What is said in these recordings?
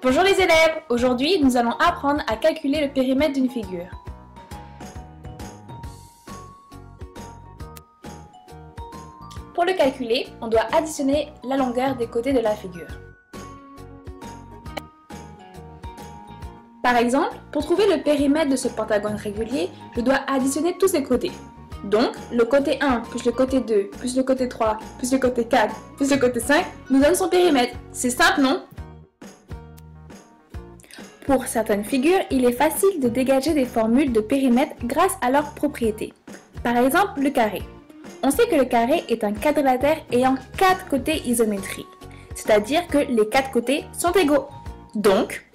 Bonjour les élèves, aujourd'hui nous allons apprendre à calculer le périmètre d'une figure. Pour le calculer, on doit additionner la longueur des côtés de la figure. Par exemple, pour trouver le périmètre de ce pentagone régulier, je dois additionner tous ses côtés. Donc, le côté 1 plus le côté 2 plus le côté 3 plus le côté 4 plus le côté 5 nous donne son périmètre. C'est simple, non? Pour certaines figures, il est facile de dégager des formules de périmètre grâce à leurs propriétés. Par exemple, le carré. On sait que le carré est un quadrilatère ayant 4 côtés isométriques, c'est-à-dire que les 4 côtés sont égaux. Donc,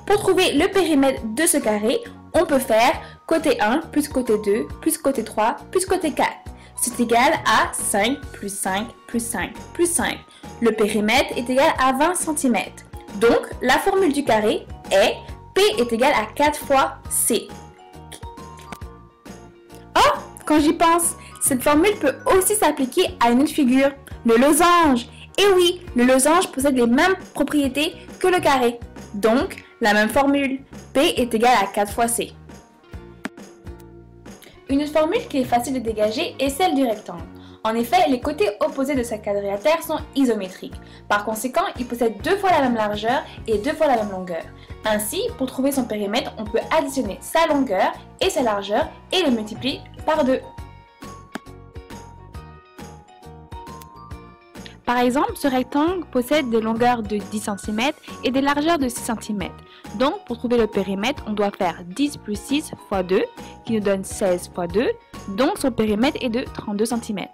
pour trouver le périmètre de ce carré, on peut faire côté 1 plus côté 2 plus côté 3 plus côté 4. C'est égal à 5 plus 5 plus 5 plus 5. Le périmètre est égal à 20 cm. Donc, la formule du carré est P est égal à 4 fois C. Oh, quand j'y pense, cette formule peut aussi s'appliquer à une autre figure, le losange. Et oui, le losange possède les mêmes propriétés que le carré. Donc, la même formule, P est égal à 4 fois C. Une autre formule qui est facile de dégager est celle du rectangle. En effet, les côtés opposés de ce quadrilatère sont isométriques. Par conséquent, ils possèdent 2 fois la même largeur et 2 fois la même longueur. Ainsi, pour trouver son périmètre, on peut additionner sa longueur et sa largeur et le multiplier par 2. Par exemple, ce rectangle possède des longueurs de 10 cm et des largeurs de 6 cm. Donc, pour trouver le périmètre, on doit faire 10 plus 6 fois 2, qui nous donne 16 fois 2. Donc, son périmètre est de 32 cm.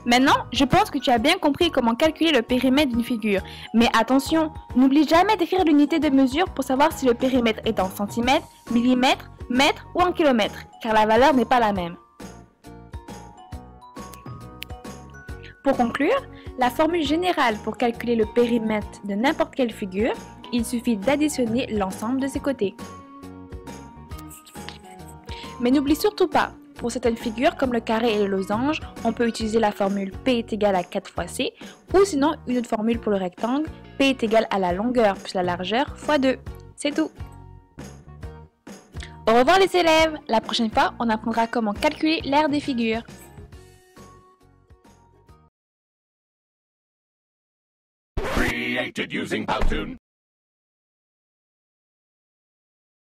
Maintenant, je pense que tu as bien compris comment calculer le périmètre d'une figure. Mais attention, n'oublie jamais d'écrire l'unité de mesure pour savoir si le périmètre est en centimètres, millimètres, mètres ou en kilomètres, car la valeur n'est pas la même. Pour conclure, la formule générale pour calculer le périmètre de n'importe quelle figure, il suffit d'additionner l'ensemble de ses côtés. Mais n'oublie surtout pas, pour certaines figures comme le carré et le losange, on peut utiliser la formule P est égal à 4 fois C, ou sinon une autre formule pour le rectangle, P est égal à la longueur plus la largeur fois 2. C'est tout. Au revoir les élèves, la prochaine fois on apprendra comment calculer l'aire des figures. Created using Powtoon.